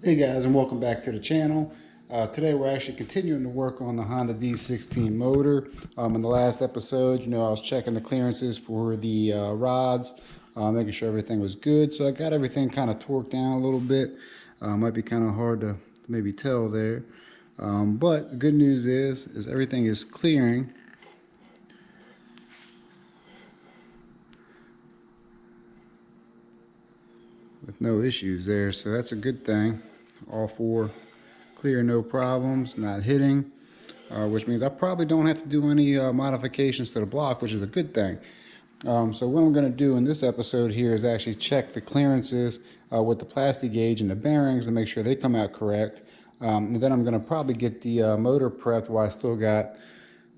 Hey guys, and welcome back to the channel. Today we're actually continuing to work on the Honda D16 motor. In the last episode, I was checking the clearances for the rods, making sure everything was good. So I got everything kind of torqued down a little bit. Might be kind of hard to maybe tell there. But the good news is everything is clearing. With no issues there, so that's a good thing. All four clear, no problems, not hitting, which means I probably don't have to do any modifications to the block, which is a good thing. So what I'm going to do in this episode here is actually check the clearances with the plastic gauge and the bearings and make sure they come out correct. And then I'm going to probably get the motor prepped while I still got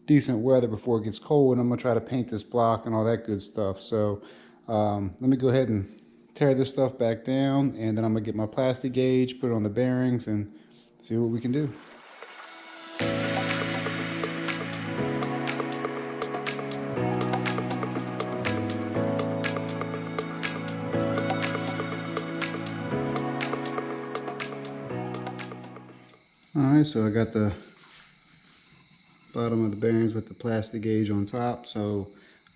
decent weather before it gets cold, and I'm going to try to paint this block and all that good stuff. So let me go ahead and tear this stuff back down, and then I'm going to get my plastic gauge, put it on the bearings, and see what we can do. Alright, so I got the bottom of the bearings with the plastic gauge on top, so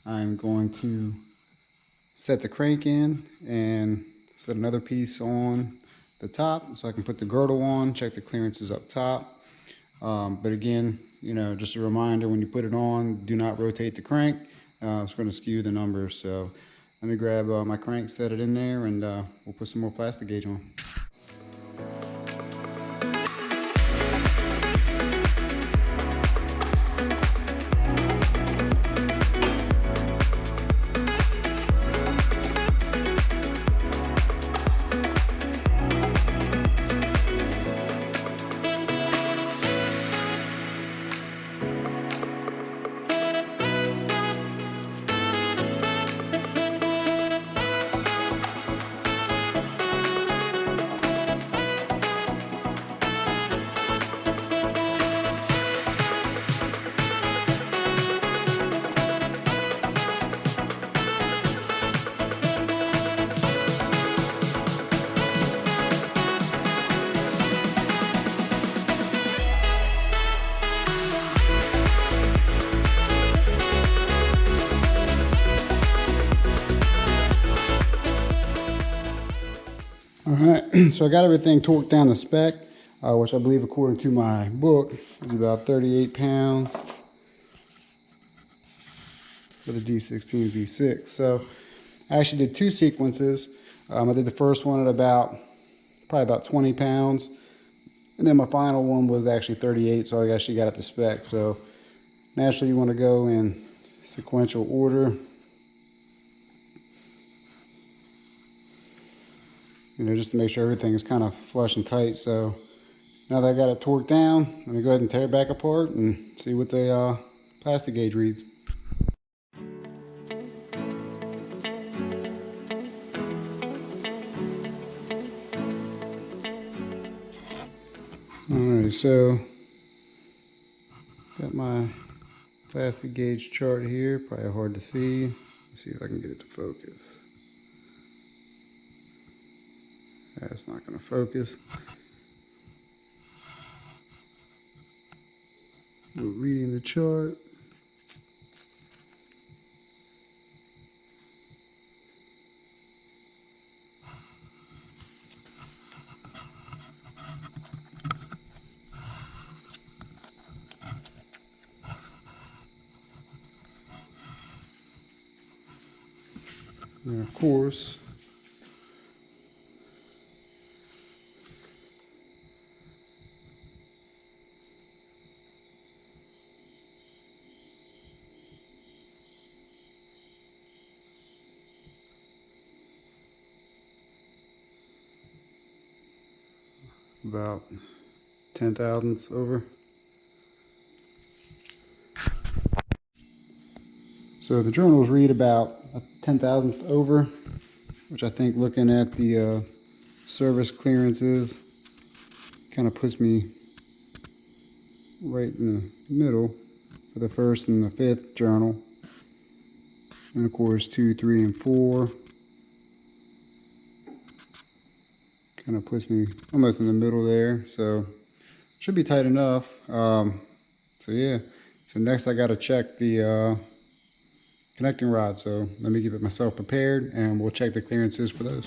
I'm going to set the crank in and set another piece on the top so I can put the girdle on, check the clearances up top. But again, just a reminder, when you put it on, do not rotate the crank. It's going to skew the numbers. So let me grab my crank, set it in there, and we'll put some more plastic gauge on. Alright, so I got everything torqued down to spec, which I believe according to my book is about 38 pounds for the D16Z6. So I actually did two sequences. I did the first one at probably about 20 pounds. And then my final one was actually 38, so I actually got it to spec. So naturally you want to go in sequential order. Just to make sure everything is kind of flush and tight. So now that I got it torqued down, let me go ahead and tear it back apart and see what the plastic gauge reads. Alright, so got my plastic gauge chart here, probably hard to see. Let's see if I can get it to focus. That's not going to focus. We're reading the chart. And of course, about 10 thousandths over. So the journals read about a 10 thousandth over, which I think, looking at the service clearances, kind of puts me right in the middle for the first and the fifth journal. And of course 2, 3, and 4 Kind of puts me almost in the middle there, so should be tight enough. So yeah, so next I got to check the connecting rod, so let me get myself prepared and we'll check the clearances for those.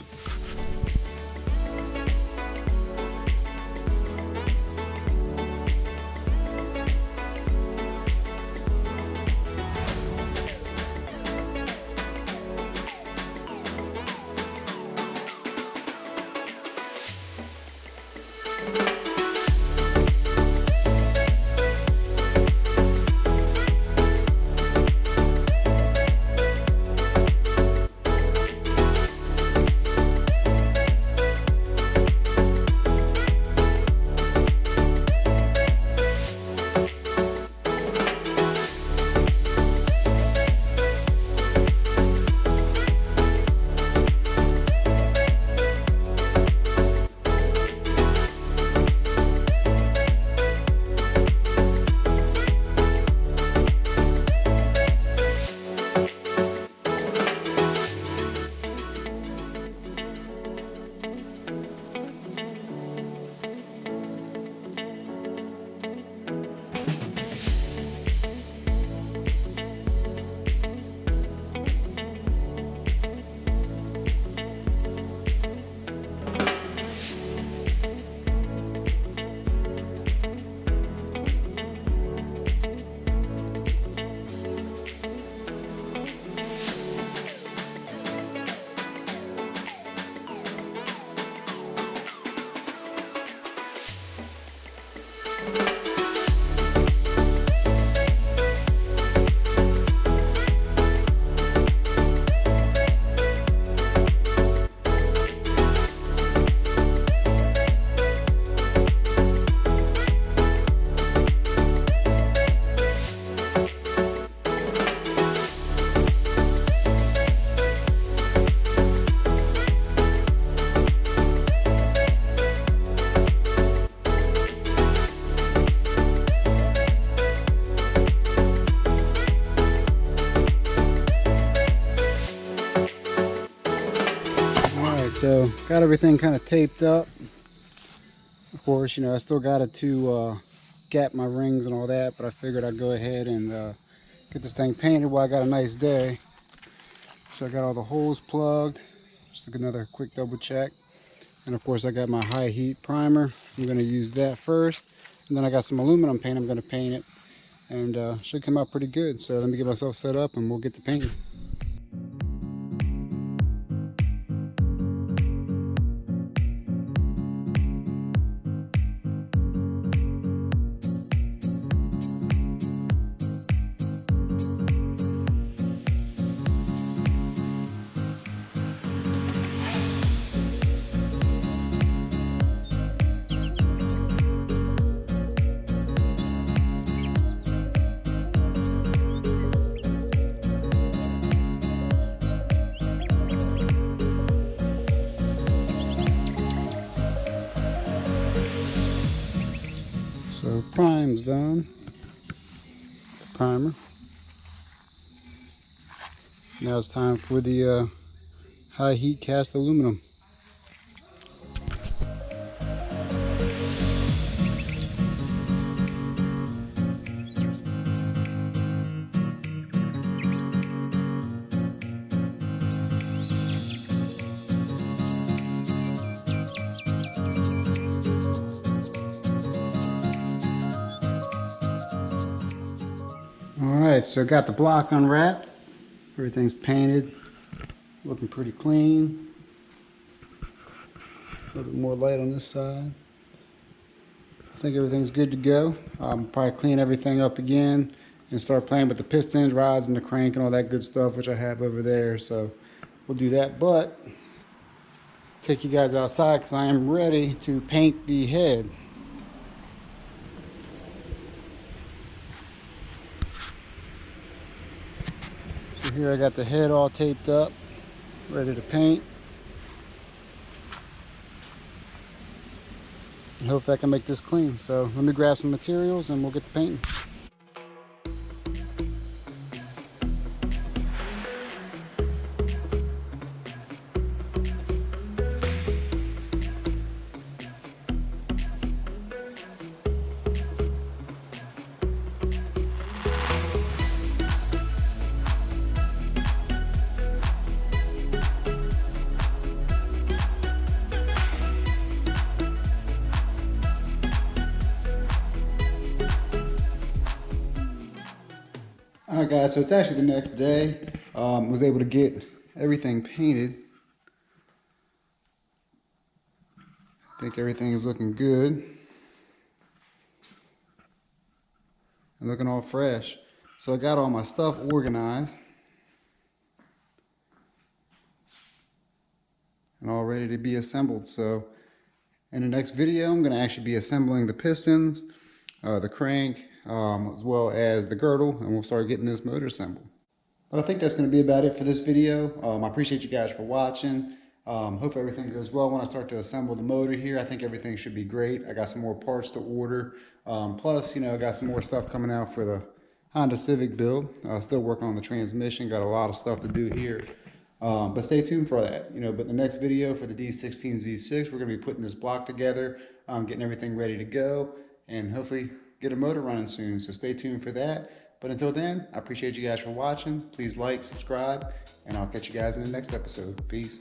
So got everything kind of taped up. Of course, you know, I still got it to gap my rings and all that, but I figured I'd go ahead and get this thing painted while I got a nice day. So I got all the holes plugged. Just another quick double check. And of course I got my high heat primer. I'm going to use that first. And then I got some aluminum paint. I'm going to paint it. And should come out pretty good. So let me get myself set up and we'll get the painting. So prime's done, the primer. Now it's time for the high heat cast aluminum. Alright, so got the block unwrapped. Everything's painted, looking pretty clean. A little bit more light on this side. I think everything's good to go. I'll probably clean everything up again and start playing with the pistons, rods, and the crank and all that good stuff, which I have over there. So we'll do that, but take you guys outside because I am ready to paint the head. So here I got the head all taped up, ready to paint. And hopefully I can make this clean. So let me grab some materials and we'll get the painting. Alright guys, so it's actually the next day. Was able to get everything painted. I think everything is looking good. And looking all fresh. So I got all my stuff organized. And all ready to be assembled. So in the next video, I'm going to actually be assembling the pistons, the crank, as well as the girdle, and we'll start getting this motor assembled. But I think that's going to be about it for this video. I appreciate you guys for watching. Hope everything goes well when I start to assemble the motor here. I think everything should be great. I got some more parts to order. Plus, I got some more stuff coming out for the Honda Civic build. Still working on the transmission. Got a lot of stuff to do here. But stay tuned for that. But the next video for the D16Z6, we're going to be putting this block together, getting everything ready to go, and hopefully get a motor running soon. So stay tuned for that. But until then, I appreciate you guys for watching. Please like, subscribe, and I'll catch you guys in the next episode. Peace.